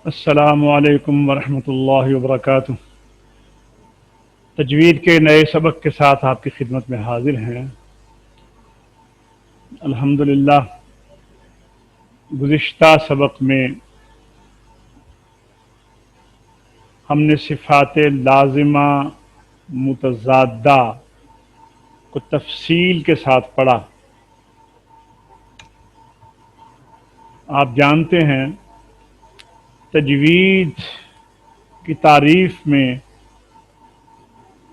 السلام علیکم ورحمۃ اللہ وبرکاتہ۔ تجوید کے نئے سبق کے ساتھ آپ کی خدمت میں حاضر ہیں۔ الحمدللہ گزشتہ سبق میں ہم نے صفات لازمہ متضادہ کو تفصیل کے ساتھ پڑھا۔ آپ جانتے ہیں تجوید کی تعریف میں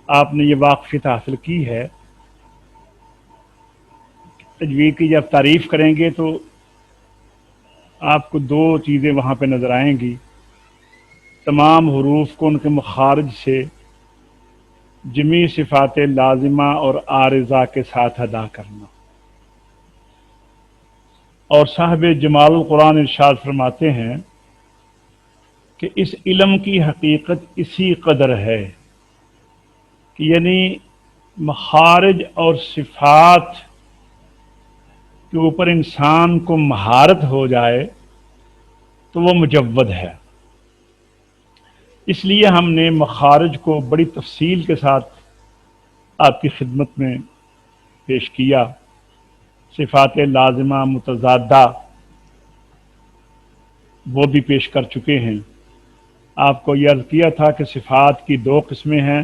آپ نے یہ واقفیت حاصل کی ہے۔ تجوید کی جب تعریف کریں گے تو آپ کو دو چیزیں وہاں پہ نظر آئیں گی۔ تمام حروف کو ان کے مخارج سے جمی صفات لازمہ اور عارضہ کے ساتھ ادا کرنا، اور صاحب جمال القرآن ارشاد فرماتے ہیں کہ اس علم کی حقیقت اسی قدر ہے کہ یعنی مخارج اور صفات کے اوپر انسان کو مہارت ہو جائے تو وہ مجود ہے۔ اس لیے ہم نے مخارج کو بڑی تفصیل کے ساتھ آپ کی خدمت میں پیش کیا۔ صفات لازمہ متضادہ وہ بھی پیش کر چکے ہیں۔ آپ کو یہ عرض کیا تھا کہ صفات کی دو قسمیں ہیں،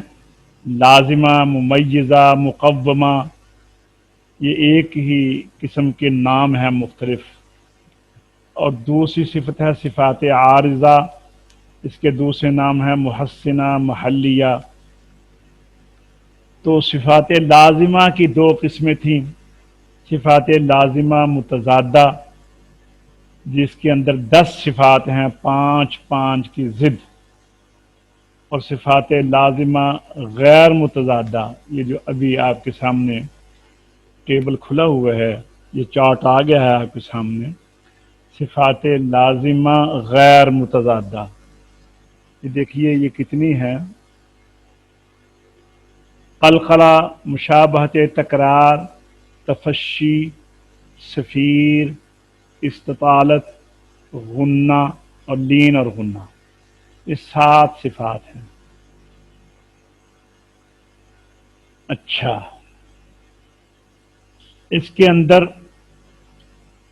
لازمہ ممیزہ مقومہ۔ یہ ایک ہی قسم کے نام ہیں مختلف، اور دوسری صفت ہے صفات عارضہ، اس کے دوسرے نام ہیں محسنہ محلیہ۔ تو صفات لازمہ کی دو قسمیں تھیں، صفات لازمہ متضادہ جس کے اندر 10 صفات ہیں، 5 کی ضد، اور صفات لازمہ غیر متضادہ، یہ جو ابھی آپ کے سامنے ٹیبل کھلا ہوا ہے، یہ چارٹ آ گیا ہے آپ کے سامنے، صفات لازمہ غیر متضادہ۔ یہ دیکھیے یہ کتنی ہے: قلقلہ، مشابہت تکرار، تفشی، صفیر، استطالت، غنہ اور لین اور غنہ۔ یہ 7 صفات ہیں۔ اچھا، اس کے اندر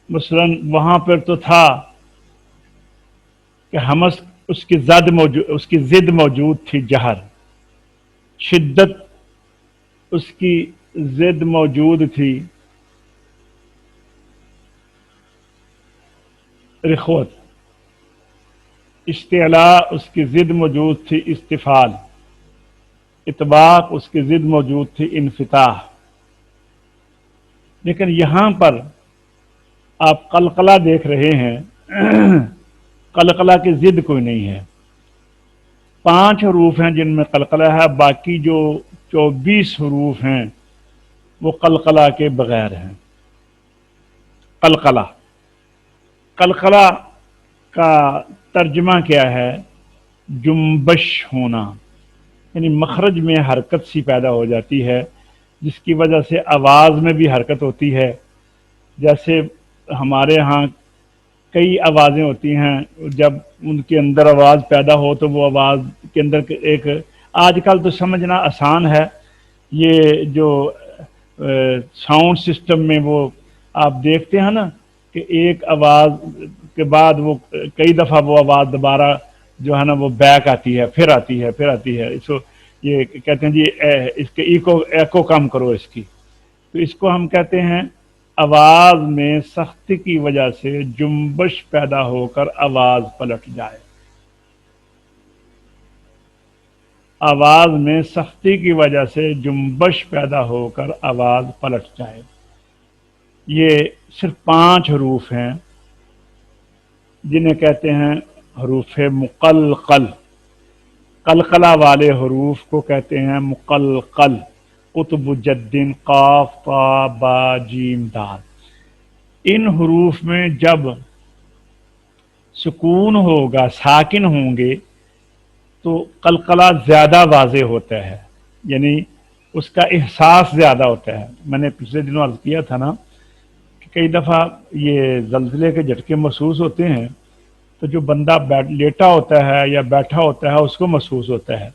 مثلا وہاں پر تو تھا کہ ہمس، اس کی ضد موجود تھی جہر، شدت اس کی ضد موجود تھی رخوت، استعلاء اس کی ضد موجود تھی استفال، اطباق اس کی ضد موجود تھی انفتاح۔ لیکن یہاں پر آپ قلقلہ دیکھ رہے ہیں، قلقلہ کی ضد کوئی نہیں ہے۔ 5 حروف ہیں جن میں قلقلہ ہے، باقی جو 24 حروف ہیں وہ قلقلہ کے بغیر ہیں۔ قلقلہ، قلقلہ کا ترجمہ کیا ہے؟ جنبش ہونا، یعنی مخرج میں حرکت سی پیدا ہو جاتی ہے جس کی وجہ سے آواز میں بھی حرکت ہوتی ہے۔ جیسے ہمارے ہاں کئی آوازیں ہوتی ہیں، جب ان کے اندر آواز پیدا ہو تو وہ آواز کے اندر ایک، آج کل تو سمجھنا آسان ہے، یہ جو ساؤنڈ سسٹم میں وہ آپ دیکھتے ہیں نا کہ ایک آواز کے بعد وہ کئی دفعہ وہ آواز دوبارہ جو ہے نا وہ بیک آتی ہے، پھر آتی ہے، پھر آتی ہے۔ اس کو یہ کہتے ہیں جی اس کے ایکو کم کرو اس کی، تو اس کو ہم کہتے ہیں آواز میں سختی کی وجہ سے جنبش پیدا ہو کر آواز پلٹ جائے۔ آواز میں سختی کی وجہ سے جنبش پیدا ہو کر آواز پلٹ جائے۔ یہ صرف 5 حروف ہیں جنہیں کہتے ہیں حروف مقلقل۔ قلقلہ والے حروف کو کہتے ہیں مقلقل، قطب جد قاف طا با جیم دال۔ ان حروف میں جب سکون ہوگا، ساکن ہوں گے، تو قلقلہ زیادہ واضح ہوتا ہے، یعنی اس کا احساس زیادہ ہوتا ہے۔ میں نے پچھلے دنوں عرض کیا تھا نا کہ کئی دفعہ یہ زلزلے کے جھٹکے محسوس ہوتے ہیں تو جو بندہ لیٹا ہوتا ہے یا بیٹھا ہوتا ہے اس کو محسوس ہوتا ہے،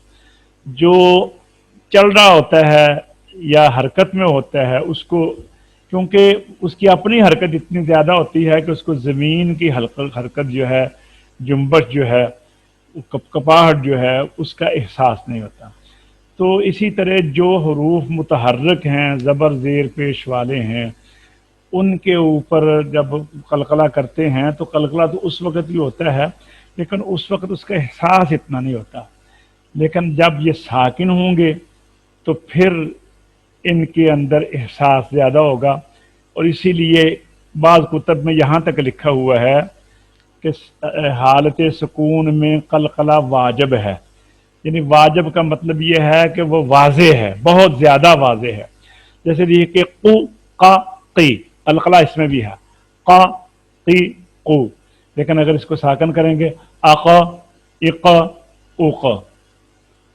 جو چل رہا ہوتا ہے یا حرکت میں ہوتا ہے اس کو، کیونکہ اس کی اپنی حرکت اتنی زیادہ ہوتی ہے کہ اس کو زمین کی حرکت جو ہے، جنبش جو ہے، کپاہٹ جو ہے، اس کا احساس نہیں ہوتا۔ تو اسی طرح جو حروف متحرک ہیں، زبر زیر پیش والے ہیں، ان کے اوپر جب قلقلہ کرتے ہیں تو قلقلہ تو اس وقت بھی ہوتا ہے، لیکن اس وقت اس کا احساس اتنا نہیں ہوتا، لیکن جب یہ ساکن ہوں گے تو پھر ان کے اندر احساس زیادہ ہوگا۔ اور اسی لیے بعض کتب میں یہاں تک لکھا ہوا ہے کہ حالت سکون میں قلقلہ واجب ہے، یعنی واجب کا مطلب یہ ہے کہ وہ واضح ہے، بہت زیادہ واضح ہے۔ جیسے یہ کہ قو قا قی، قلقلہ اس میں بھی ہے، قا قی قو، لیکن اگر اس کو ساکن کریں گے اقا اقا اوق،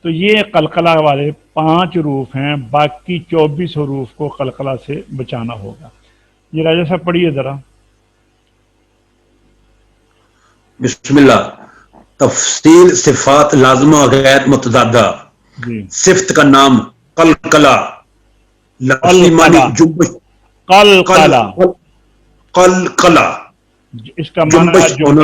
تو یہ قلقلہ والے 5 حروف ہیں، باقی 24 حروف کو قلقلہ سے بچانا ہوگا۔ یہ راجہ صاحب پڑھیے ذرا۔ بسم اللہ۔ تفصیل صفات لازمہ غیر متضادہ۔ جی، صفت کا نام قلقلہ، لفظی معنی قلقلہ جنبش، قلقلہ، قلقلہ اس کا معنی ہے جنبش ہونا،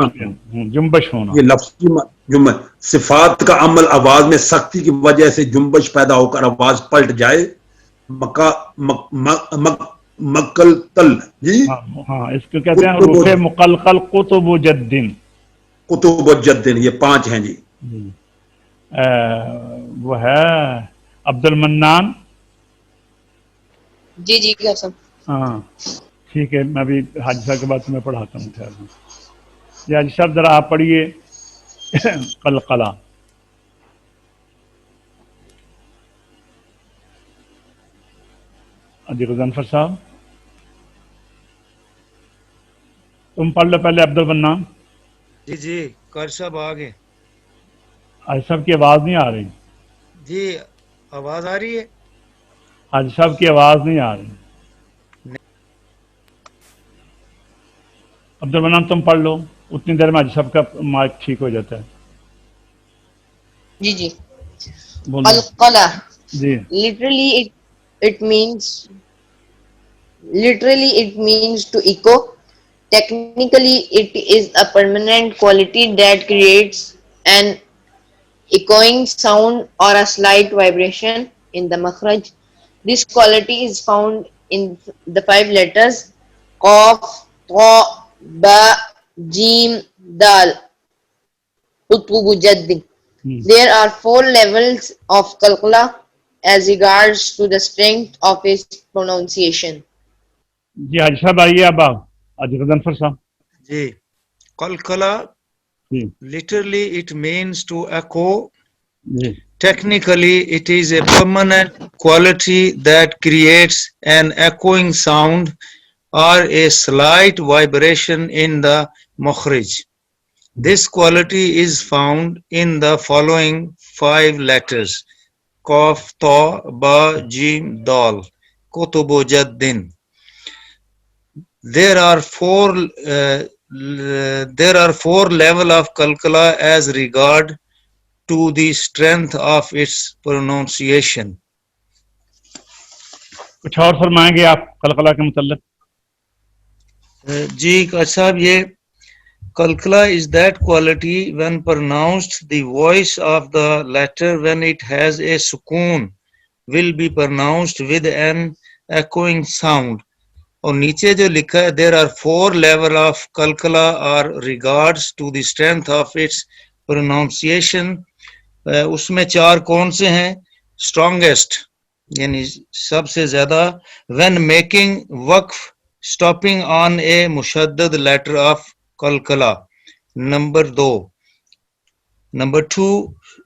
جنبش ہونا۔ یہ لفظی جنبش۔ صفات کا عمل آواز میں سختی کی وجہ سے جنبش پیدا ہو کر آواز پلٹ جائے۔ مقلقل، جی ہاں اس کو کہتے ہیں حروف مقلقل، قطب و جدن۔ کتب و جدن، یہ 5 ہیں جی۔ وہ ہے عبد المنان۔ جی جی صاحب، ہاں ٹھیک ہے، میں ابھی حاجی صاحب کے بعد تمہیں پڑھاتا ہوں خیر میں۔ یہ حاجی صاحب ذرا آپ پڑھیے قلقلہ۔ حاجی غضنفر صاحب تم پڑھ لو پہلے عبد المنان۔ جی جی قاری صاحب آگے۔ حاجی صاحب کی آواز نہیں آ رہی، جی آواز آ رہی ہے؟ حاجی صاحب کی آواز نہیں آ رہی۔ عبد المنان تم پڑھ لو، اتنی دیر میں حاجی صاحب کا مائک ٹھیک ہو جاتا ہے۔ جی جی۔ بولو قلقلہ جی۔ literally it means to echo. Technically it is a permanent quality that creates an echoing sound or a slight vibration in the makhraj. This quality is found in the 5 letters qaf, ta, ba, jim, dal, utbu jadd. There are 4 levels of qalqala as regards to the strength of its pronunciation. جی حاجی صاحب آئیے اب آپ، حاجی غضنفر صاحب۔ جی قلقلہ جی literally it means to echo. G Technically it is a permanent quality that creates an echoing sound or a slight vibration in the makhraj. This quality is found in the following 5 letters qaf, ta, ba, jim, dal, kutubu jaddin. There are 4 level of qalqala as regard to the strength of its pronunciation. کچھ اور فرمائیں گے آپ قلقلہ کے متعلق؟ جی صاحب، یہ qalqala is that quality when pronounced, the voice of the letter when it has a sukoon will be pronounced with an echoing sound. اور نیچے جو لکھا ہے there are 4 level of qalqala or regards to the strength of its pronunciation، اس میں 4 کون سے ہیں؟ strongest یعنی سب سے زیادہ، when making وقف stopping on a مشدد letter of qalqala. Number 2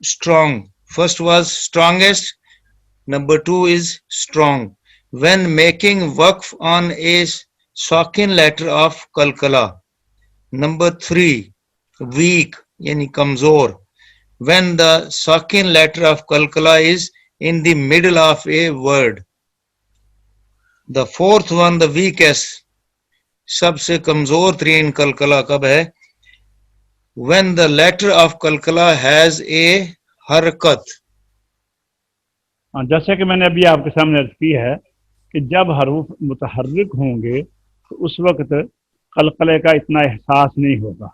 strong. First was strongest, number 2 is strong. When making waqf on a sakin letter of qalqala. Number 3 weak yani kamzor, when the sakin letter of qalqala is in the middle of a word. The 4th one, the weakest, سب سے کمزور ترین قلقلہ کب ہے؟ when the letter of qalqala has a harakat. جیسا کہ میں نے ابھی آپ کے سامنے عرض کی ہے کہ جب حروف متحرک ہوں گے تو اس وقت قلقلے کا اتنا احساس نہیں ہوگا،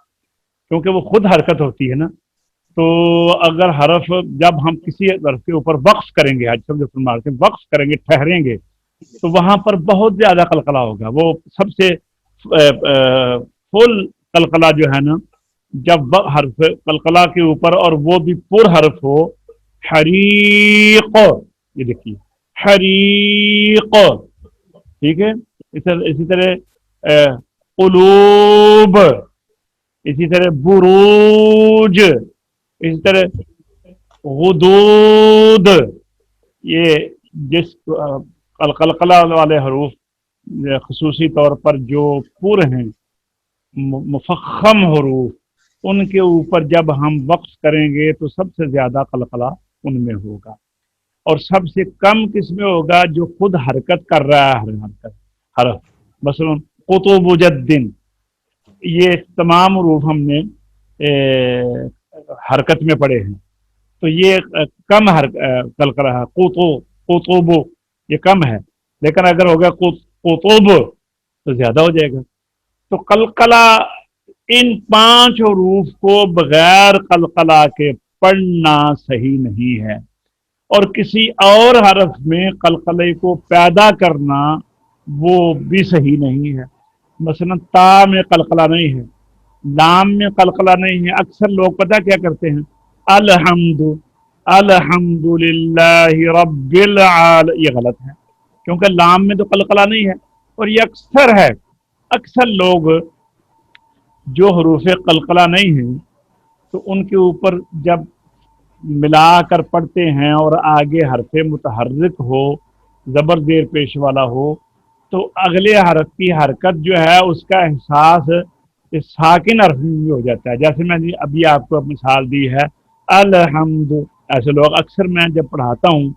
کیونکہ وہ خود حرکت ہوتی ہے نا. تو اگر حرف جب ہم کسی حرف کے اوپر وقف کریں گے، حج جو فرماتے ہیں وقف کریں گے، ٹھہریں گے، تو وہاں پر بہت زیادہ قلقلہ ہوگا. وہ سب سے فل قلقلہ جو ہے نا، جب حرف قلقلہ کے اوپر اور وہ بھی پر حرف ہو، حریق، یہ دیکھیے حریق، ٹھیک ہے. اسی طرح قلوب، اسی طرح بروج، اسی طرح غدود. یہ جس قلقلہ والے حروف خصوصی طور پر جو پر ہیں مفخم حروف، ان کے اوپر جب ہم وقف کریں گے تو سب سے زیادہ قلقلہ ان میں ہوگا، اور سب سے کم کس میں ہوگا؟ جو خود حرکت کر رہا ہے حرف. مثلا قطب جدن، یہ تمام حروف ہم نے حرکت میں پڑے ہیں، تو یہ کم قلقلہ ہے. قطب یہ کم ہے، لیکن اگر ہو گیا قطب تو زیادہ ہو جائے گا. تو قلقلہ ان 5 حروف کو بغیر قلقلہ کے پڑھنا صحیح نہیں ہے، اور کسی اور حرف میں قلقلے کو پیدا کرنا وہ بھی صحیح نہیں ہے. مثلا تا میں قلقلہ نہیں ہے، لام میں قلقلہ نہیں ہے. اکثر لوگ پتہ کیا کرتے ہیں؟ الحمد للہ رب العالمین، یہ غلط ہے، کیونکہ لام میں تو قلقلہ نہیں ہے. اور یہ اکثر ہے، اکثر لوگ جو حروف قلقلہ نہیں ہیں تو ان کے اوپر جب ملا کر پڑھتے ہیں اور آگے حرف متحرک ہو، زبر زیر پیش والا ہو، تو اگلے حرف کی حرکت جو ہے اس کا احساس ساکن حرف میں ہو جاتا ہے. جیسے میں نے ابھی آپ کو مثال دی ہے الحمد. ایسے لوگ اکثر میں جب پڑھاتا ہوں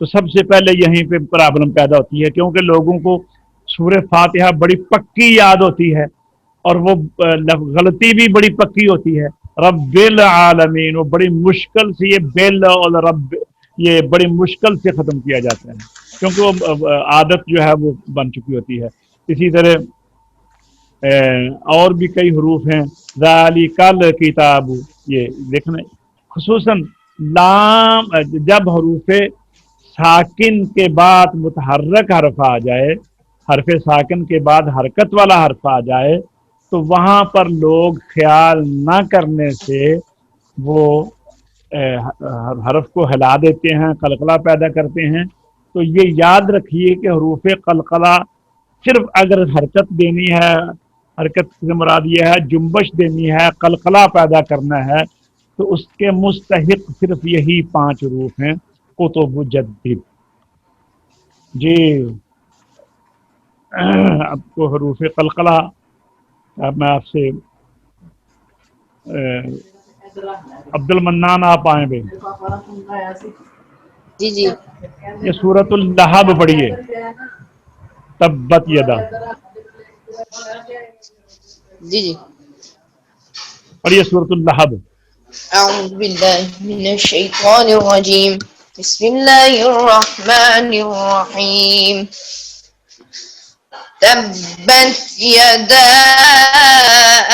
تو سب سے پہلے یہیں پہ پرابلم پیدا ہوتی ہے، کیونکہ لوگوں کو سورہ فاتحہ بڑی پکی یاد ہوتی ہے اور وہ غلطی بھی بڑی پکی ہوتی ہے. رب العالمین، وہ بڑی مشکل سے یہ بیل اور رب، یہ بڑی مشکل سے ختم کیا جاتا ہے، کیونکہ وہ عادت جو ہے وہ بن چکی ہوتی ہے. اسی طرح اور بھی کئی حروف ہیں، ذالک الکتاب، یہ دیکھنا خصوصاً لام جب حروف ساکن کے بعد متحرک حرف آ جائے، حرف ساکن کے بعد حرکت والا حرف آ جائے، تو وہاں پر لوگ خیال نہ کرنے سے وہ حرف کو ہلا دیتے ہیں، قلقلہ پیدا کرتے ہیں. تو یہ یاد رکھیے کہ حروف قلقلہ صرف اگر حرکت دینی ہے، حرکت سے مراد یہ ہے جنبش دینی ہے، قلقلہ پیدا کرنا ہے، تو اس کے مستحق صرف یہی 5 حروف ہیں. قطب جدد. جی اب کو حروف قلقلہ اب میں آپ سے عبد المنان آپ آئیں بھائی. جی جی یہ سورۃ اللہب پڑھیے، تبت یدا، جی جی. پڑھیے سورۃ اللہب. اعوذ باللہ من الشیطان الرجیم، بسم اللہ الرحمن الرحیم. تبت یدا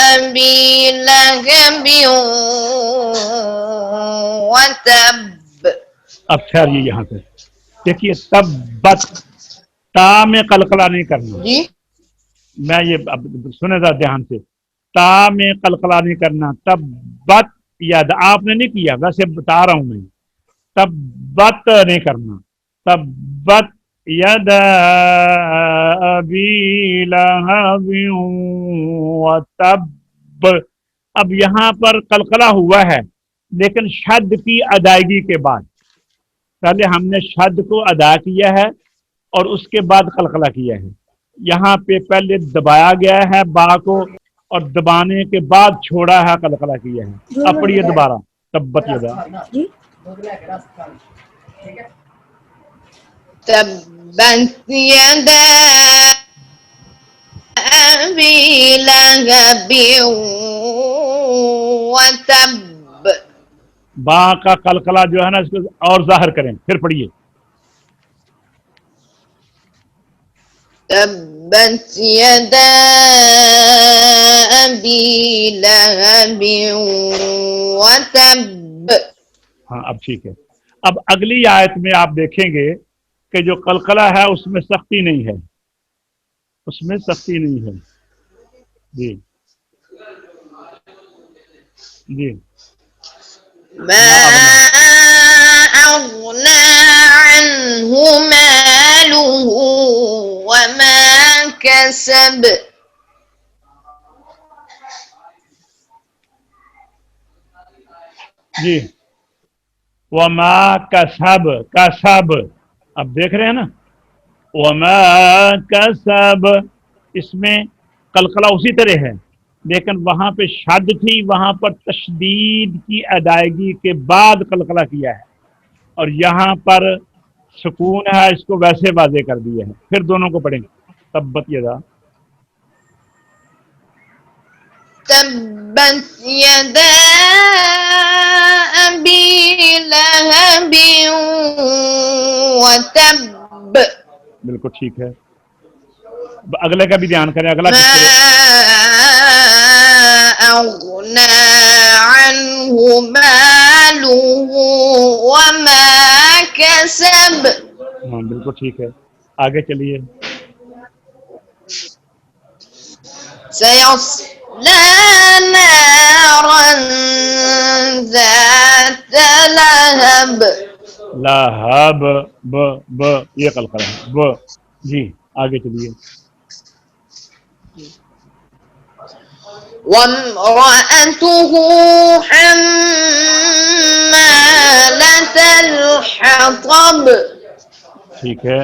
ابی لہب وتب. اب ٹھہریے یہاں سے، دیکھیے تبت، تا میں قلقلہ نہیں کرنا. جی میں یہ اب سنے ذرا دھیان سے، تا میں قلقلہ نہیں کرنا. تبت یاد آپ نے نہیں کیا، ویسے بتا رہا ہوں میں. تبت نہیں کرنا، تبت یدا ابی لہب وتب. اب یہاں پر قلقلہ ہوا ہے لیکن شد کی ادائیگی کے بعد. پہلے ہم نے شد کو ادا کیا ہے اور اس کے بعد قلقلہ کیا ہے. یہاں پہ پہلے دبایا گیا ہے با کو اور دبانے کے بعد چھوڑا ہے، قلقلہ کیا ہے. اب پڑھیے دوبارہ تبت یدا. تبت یدا ابی لہب وتب با کا قلقلہ جو ہے نا اس کو اور ظاہر کریں. پھر پڑھیے. تبت يدا أبي لهب وتب. ہاں اب ٹھیک ہے. اب اگلی آیت میں آپ دیکھیں گے کہ جو قلقلہ ہے اس میں سختی نہیں ہے. اس میں سختی نہیں ہے. جی جی. ما أغنى عنه ماله وما كسب. جی. وما کسب. کسب اب دیکھ رہے ہیں نا. وما کسب اس میں قلقلہ اسی طرح ہے لیکن وہاں پہ شد تھی, وہاں پر تشدید کی ادائیگی کے بعد قلقلہ کیا ہے, اور یہاں پر سکون ہے, اس کو ویسے واضح کر دیا ہے. پھر دونوں کو پڑھیں گے. تبت یدا. تبت يدا أبي لهب وتب. بالکل ٹھیک ہے. اگلے کا بھی دھیان کریں. اگلا ما أغنى عنه ماله وما كسب. ہاں بالکل ٹھیک ہے. آگے چلیے. سيصلى نارا ذات لهب. لہب. ب ب یہ قلقلہ ہے. ب. جی آگے چلیے. وامرأته حمالة الحطب. ٹھیک ہے.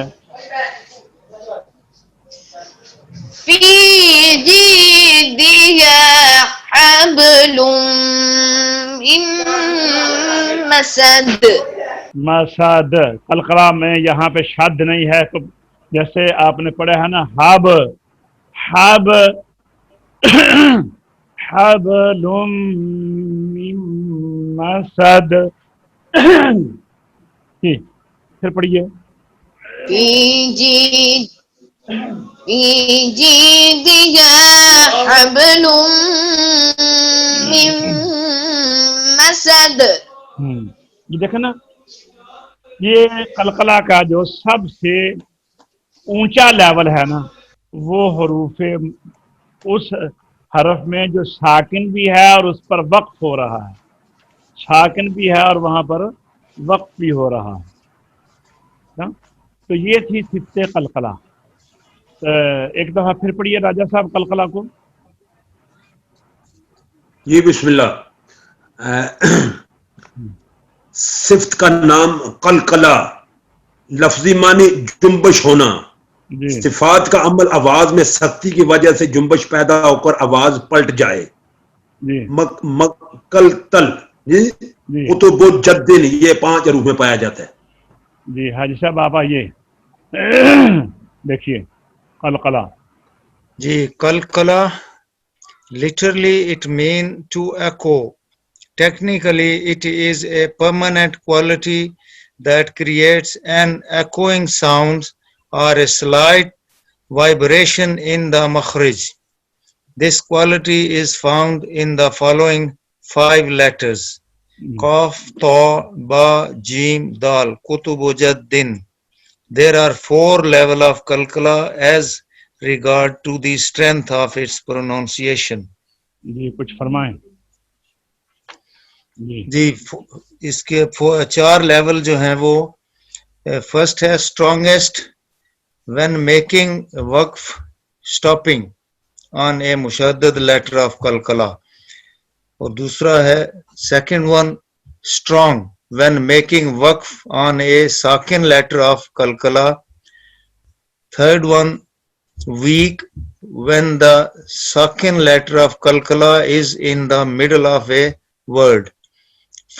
في جيدها حبل من مسد. مسد. قلقلہ میں یہاں پہ شد نہیں ہے تو جیسے آپ نے پڑھا ہے نا حب. حب حبل من مسد. جی پھر پڑھیے. في جيدها حبل من مسد. یہ دیکھیں نا, یہ قلقلہ کا جو سب سے اونچا لیول ہے نا وہ حروف اس حرف میں جو ساکن بھی ہے اور اس پر وقف ہو رہا ہے. ساکن بھی ہے اور وہاں پر وقف بھی ہو رہا ہے. تو یہ تھی صفت قلقلہ. ایک دفعہ پھر پڑھیے راجہ صاحب قلقلہ کو. جی بسم اللہ. صفت کا نام قلقلہ, لفظی معنی جنبش ہونا. جی صفات کا عمل آواز میں سختی کی وجہ سے جنبش پیدا ہو کر آواز پلٹ جائے. جی مقلتل جی قطب جدن, یہ 5 حروف میں پایا جاتا ہے. جی حاجی صاحب آپ آئیے. دیکھیے قلقلہ. جی قلقلہ literally it mean to echo. Technically it is a permanent quality that creates an echoing sound or a slight vibration in the makhraj. This quality is found in the following 5 letters: Qaf, Ta, Ba, Jim, Dal, Kutubu Jaddin. There are 4 levels of qalqala as regard to the strength of its pronunciation. جی کچھ فرمائیں. جی اس کے 4 level جو ہیں وہ first ہے strongest when making waqf stopping on a mushaddad letter of qalqala. اور دوسرا ہے second one strong when making waqf on a sakin letter of qalqala. Third one weak when the sakin letter of qalqala is in the middle of a word.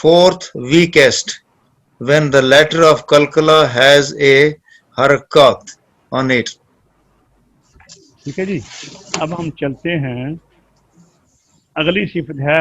Fourth weakest when the letter of qalqala has a harakat on it. ٹھیک ہے جی. اب ہم چلتے ہیں. اگلی صفت ہے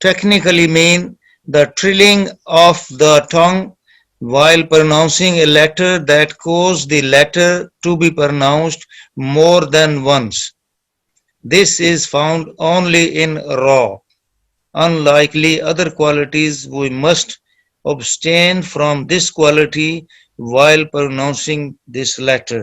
Technically mean the trilling of the tongue while pronouncing a letter that cause the letter to be pronounced more than once. This is found only in raw. Unlikely other qualities, we must abstain from this quality while pronouncing this letter.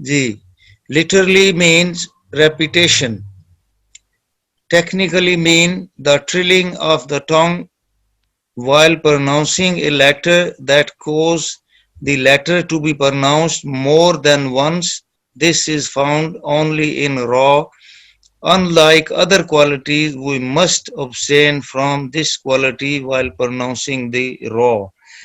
G. Literally means repetition. Technically mean the trilling of the tongue while pronouncing a letter that cause the letter to be pronounced more than once. This is found only in raw. Unlike other qualities, we must abstain from this quality while pronouncing the raw.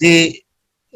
The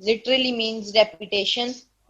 literally means repetition.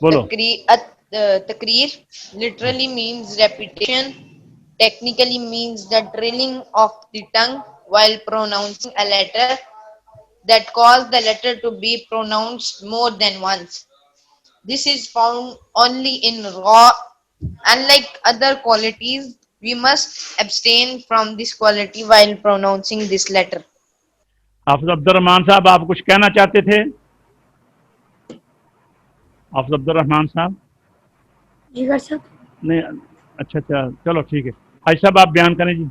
بولو. Takrir literally means repetition, technically means the drilling of the tongue while pronouncing a letter that cause the letter to be pronounced more than once. This is found only in raw. Unlike other qualities, we must abstain from this quality while pronouncing this letter. حافظ عبد الرحمان صاحب آپ کچھ کہنا چاہتے تھے؟ حافظ عبد الرحمان صاحب جی doctor صاحب. نہیں، اچھا چلو ٹھیک ہے. حاجی صاحب آپ بیان کریں جی.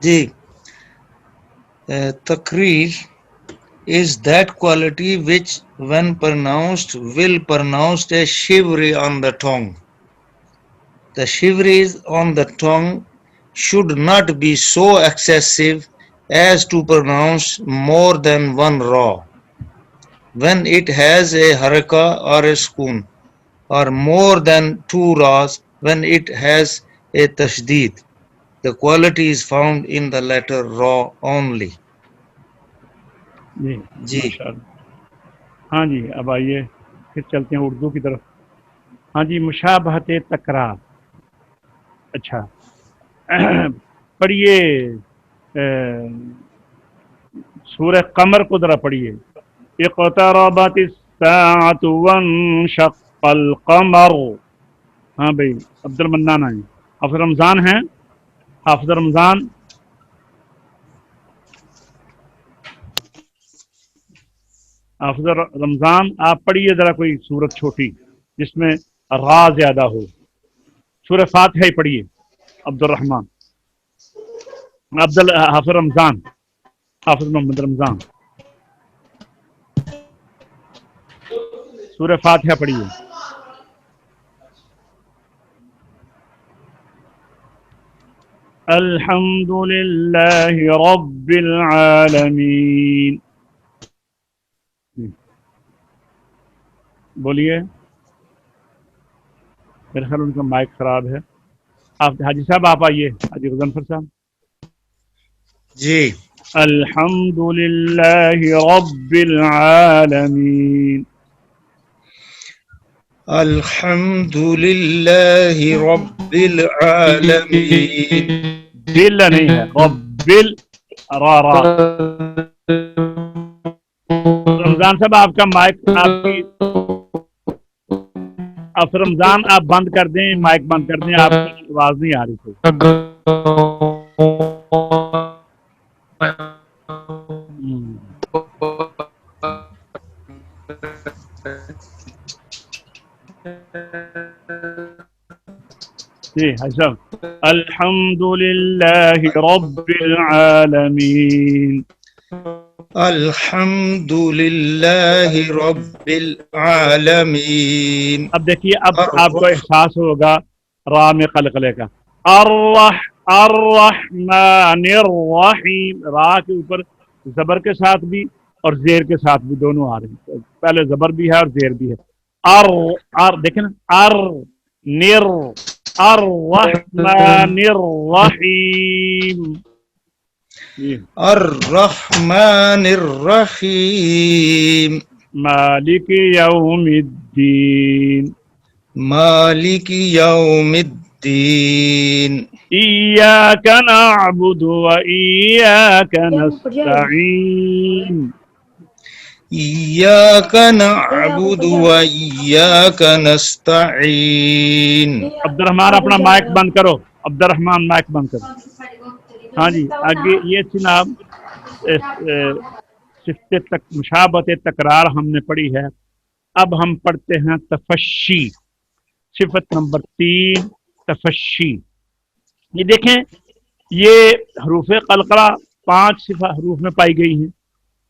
جی تقریر is that quality which when pronounced will pronounce a shivery on the tongue. The shiveries on the tongue should not be so excessive as to pronounce more than one raw. When it has a haraka or a sukun, or more than two raws when it has a tashdeed. The quality is found in the letter raw only. جی جی ماشاء اللہ. ہاں جی اب آئیے پھر چلتے ہیں اردو کی طرف. ہاں جی مشابہت تکرار. اچھا پڑھیے سورہ قمر کو ذرا پڑھیے. اقتربت الساعة وانشق القمر. ہاں بھائی عبد المنان ہیں. حافظ رمضان ہیں. حافظ رمضان حافظ رمضان آپ پڑھیے ذرا کوئی سورت چھوٹی جس میں را زیادہ ہو. سورہ فاتحہ ہی پڑھیے. عبد الرحمان حافظ رمضان حافظ محمد رمضان سورہ فاتحہ پڑھیے. الحمد للہ رب العالمین. بولیے. میرے خیال ان کا مائک خراب ہے. آپ حاجی صاحب آپ آئیے. حاجی غضنفر صاحب. جی الحمد للہ رب العالمین. الحمد للہ رب العالمین. دل نہیں ہے رب را. رمضان صاحب آپ کا مائک آپ رمضان آپ بند کر دیں. مائک بند کر دیں. آپ کی آواز نہیں آ رہی تھی. جی حاجی صاحب. الحمد للہ رب العالمین. الحمد للہ رب العالمین. اب دیکھیے اب آپ کو احساس ہوگا را میں قلقلے کا. الرحمن الرحیم. را کے اوپر زبر کے ساتھ بھی اور زیر کے ساتھ بھی دونوں آ رہے ہیں. پہلے زبر بھی ہے اور زیر بھی ہے. دیکھیں نا الرحمن الرحیم. الرحمن الرحیم. مالک یوم الدین. مالک یوم الدین. ایاک نعبد و ایاک نستعین. ایاک نعبد و ایاک نستعین. عبد الرحمان اپنا مائک بند کرو. عبد الرحمان مائک بند کرو. ہاں جی آگے یہ جناب صفت مشابہت تکرار ہم نے پڑھی ہے. اب ہم پڑھتے ہیں تفشی. صفت نمبر 3 تفشی. یہ دیکھیں یہ حروف قلقلہ 5 صفت حروف میں پائی گئی ہیں.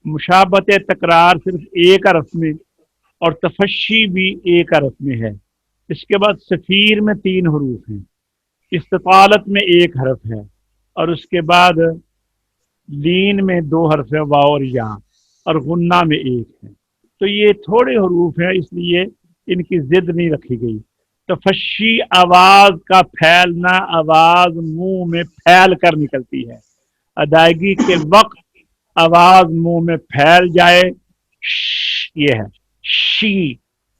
مشابہت تکرار صرف ایک حرف میں اور تفشی بھی ایک حرف میں ہے. اس کے بعد صفیر میں 3 حروف ہیں. استطالت میں 1 حرف ہے اور اس کے بعد لین میں 2 حرف ہے واو اور یا اور غنہ میں 1 ہے. تو یہ تھوڑے حروف ہیں اس لیے ان کی ضد نہیں رکھی گئی. تفشی آواز کا پھیلنا. آواز منہ میں پھیل کر نکلتی ہے. ادائیگی کے وقت آواز منہ میں پھیل جائے یہ ہے شی.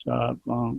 4 5,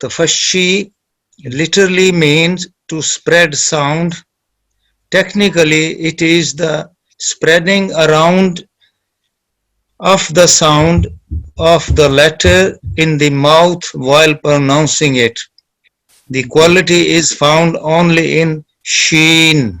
tafashshi literally means to spread sound. Technically, it is the spreading around of the sound of the letter in the mouth while pronouncing it. The quality is found only in sheen.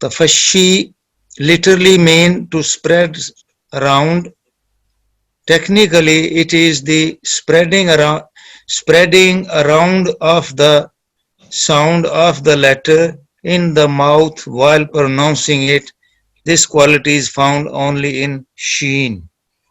Tafashshi literally mean to spread around. Technically, it is the spreading around of the sound of the letter in the mouth while pronouncing it. This quality is found only in sheen.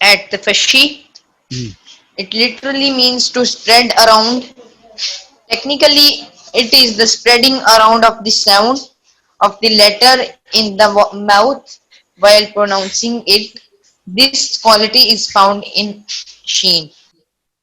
At tafashi, it literally means to spread around. Technically, it is the spreading around of the sound of the letter in the mouth while pronouncing it. This quality is found in sheen.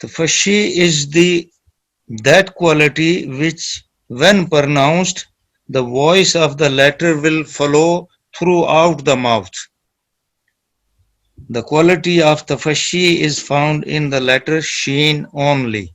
Tafashi is that quality which, when pronounced, the voice of the letter will flow throughout the mouth. The quality of tafashi is found in the letter sheen only.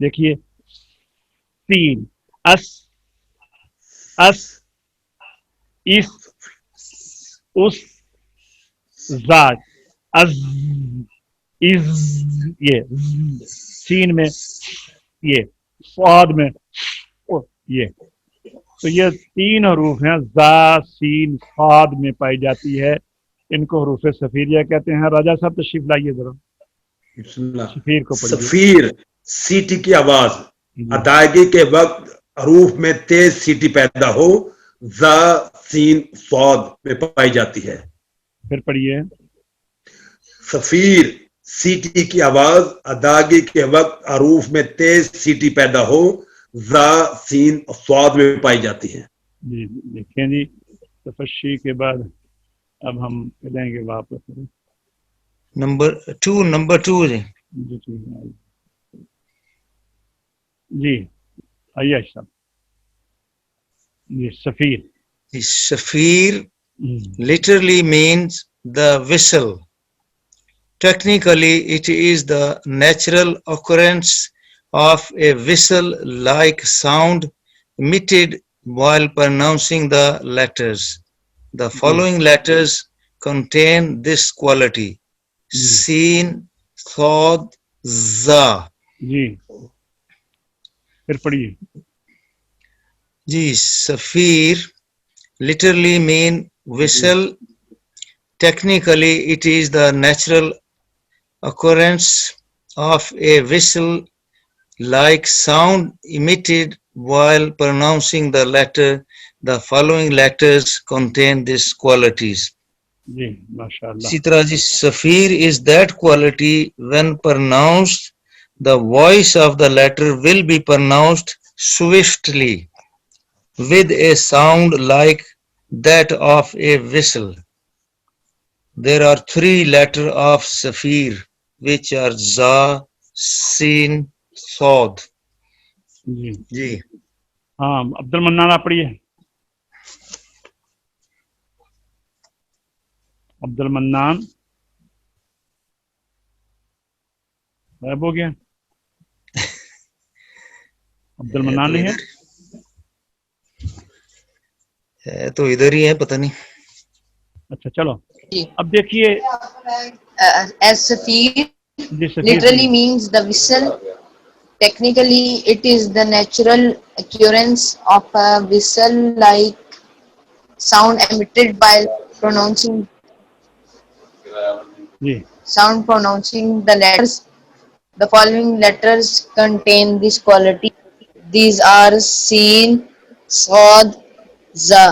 دیکھیے سین اس اس اس زاد از از یہ سین میں یہ صاد میں یہ تو یہ 3 حروف ہیں زا سین صاد میں پائی جاتی ہے. ان کو حروف صفیریہ کہتے ہیں. راجہ صاحب تشریف لائیے ذرا بسم اللہ. صفیر کو پڑھیے. صفیر سیٹی کی آواز ادائیگی کے وقت حروف میں تیز سیٹی پیدا ہو زا سین صاد میں پائی جاتی ہے. پھر پڑھیے. صفیر سیٹی کی آواز ادائیگی کے وقت حروف میں تیز سیٹی پیدا ہو زا سین صاد میں پائی جاتی ہے. جی دیکھیں جی تفشی کے بعد اب ہم چلیں گے واپس. نمبر 2 جی. جی ٹھیک ہے جی آئیے صاحب. جی سفیر. Safir literally means the whistle. Technically, it is the natural occurrence of a whistle-like sound emitted while pronouncing the letters. The following letters contain this quality: Sin, Thod, Za. جی پھر پڑھیے. Ji, Safir literally mean whistle. Technically, it is the natural occurrence of a whistle-like sound emitted while pronouncing the letter. The following letters contain these qualities. جی ماشاء اللہ. اسی طرح جی Safir is that quality when pronounced, the voice of the letter will be pronounced swiftly with a sound like that of a whistle. There are 3 letters of Safir, which are Za, Sin, Sod. جی جی ہاں عبد المنان آپ پڑھیے. عبد المنان غائب ہو گیا. عبد المنان نہیں ہے. ہے تو ادھر ہی ہے پتہ نہیں. اچھا چلو جی. اب دیکھیے. As Safir جی سفیر literally means the whistle. Technically, it is the natural occurrence of a whistle-like sound emitted while pronouncing G the letters. The following letters contain this quality. These are Sin, Sod, Za.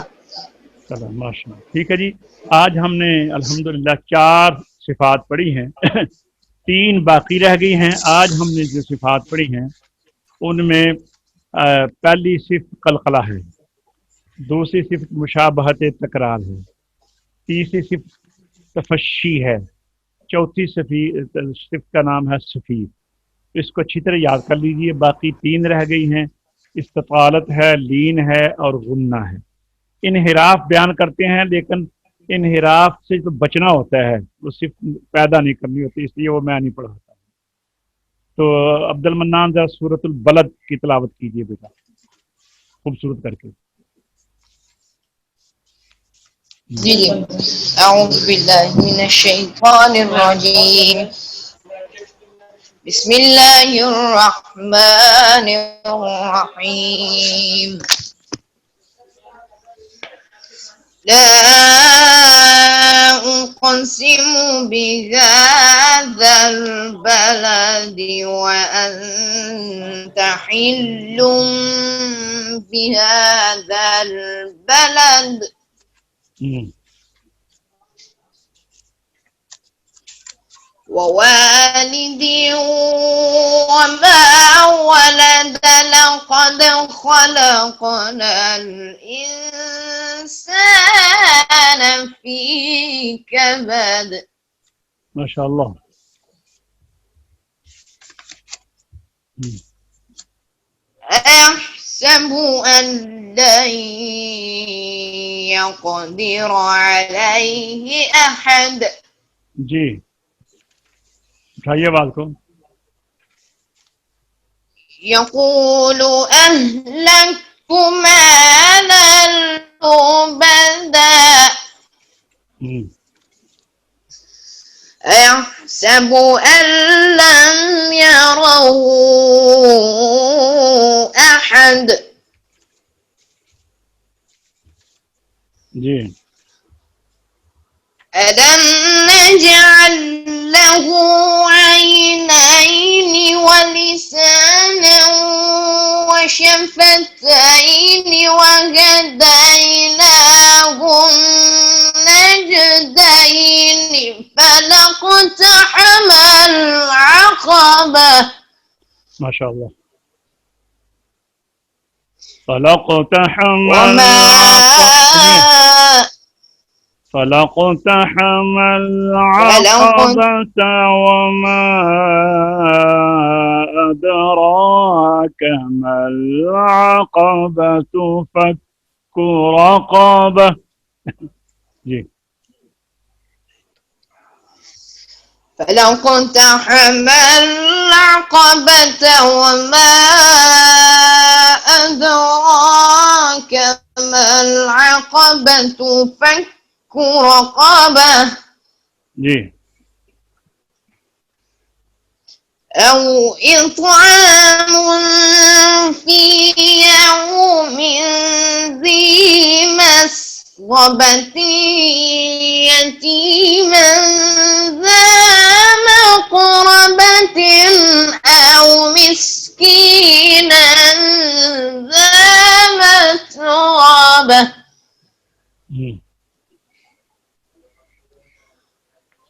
چلو ماشاء اللہ ٹھیک ہے جی. آج ہم نے الحمدللہ 4 صفات پڑھی ہیں. 3 باقی رہ گئی ہیں. آج ہم نے جو صفات پڑھی ہیں ان میں پہلی صفت قلقلہ ہے, دوسری صفت مشابہت تکرار ہے, تیسری صفت تفشی ہے, چوتھی صفت کا نام ہے صفیر. اس کو اچھی طرح یاد کر لیجئے. باقی 3 رہ گئی ہیں. استطالت ہے, لین ہے اور غنہ ہے. انحراف بیان کرتے ہیں لیکن انحراف سے تو بچنا ہوتا ہے, وہ صرف پیدا نہیں کرنی ہوتی, اس لیے وہ میں نہیں پڑھاتا. تو عبد المنان ذرا سورۃ البلد کی تلاوت کیجئے بیٹا خوبصورت کر کے. جی جی. اعوذ باللہ من الشیطان الرجیم. بسم اللہ الرحمن الرحیم. لا أقسم بهذا البلد وأنت حل بهذا البلد ووالد وما ولد لقد خلقنا الإنسان في كبد. ما شاء الله. أيحسب أن لن يقدر عليه أحد. جی اٹھائیے آواز کو. يقول أهلكت مالا لبدا أيحسب أن لم يره أحد جی ألم نجعل له عينين ولسانا وشفتين وهديناه النجدين فلاقتحم العقبة ما شاء الله فلاقتحم العقبة وما أدراك ما العقبة فك رقبة جی فلاقتحم العقبة وما أدراك ما العقبة فك رقبة جی أو إطعام في يوم ذي مسغبة يتيما ذا مقربة أو مسكينا ذا متربة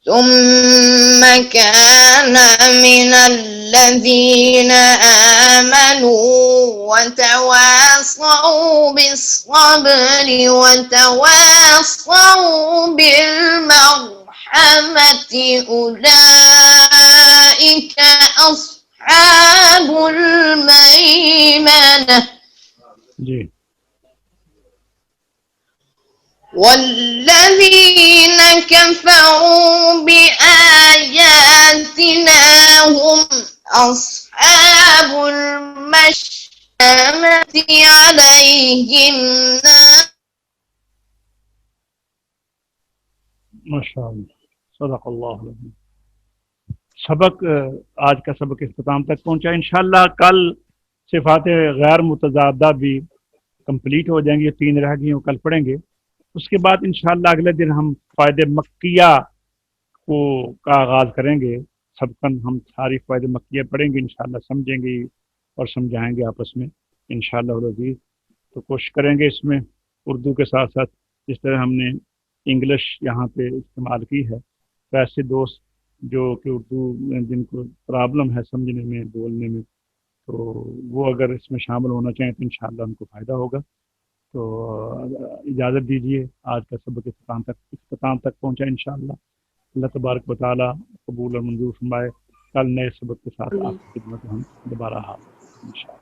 ثم كان من الذين آمنوا وتواصوا بالصبر وتواصوا بالمرحمة أولئك أصحاب الميمنة جی والذين كفروا بآياتنا هم أصحاب المشأمة عليهم نار ماشاء اللہ صدق اللہ العظیم. سبق آج کا سبق اختتام تک پہنچا. انشاءاللہ کل صفات غیر متضادہ بھی کمپلیٹ ہو جائیں گی. 3 رہ گئی ہیں وہ کل پڑھیں گے. اس کے بعد انشاءاللہ اگلے دن ہم فائد مکیہ کا آغاز کریں گے. سبقاً ہم ساری فائد مکیہ پڑھیں گے انشاءاللہ, سمجھیں گے اور سمجھائیں گے آپس میں انشاءاللہ العزیز. تو کوشش کریں گے اس میں اردو کے ساتھ ساتھ جس طرح ہم نے انگلش یہاں پہ استعمال کی ہے, تو ایسے دوست جو کہ اردو جن کو پرابلم ہے سمجھنے میں بولنے میں, تو وہ اگر اس میں شامل ہونا چاہیں تو انشاءاللہ ان کو فائدہ ہوگا. تو اجازت دیجیے, آج کا سبق اختتام تک پہنچا انشاءاللہ. اللہ تبارک و تعالی قبول اور منظور فرمائے. کل نئے سبق کے ساتھ آپ کی خدمت میں ہم دوبارہ حاضر انشاءاللہ.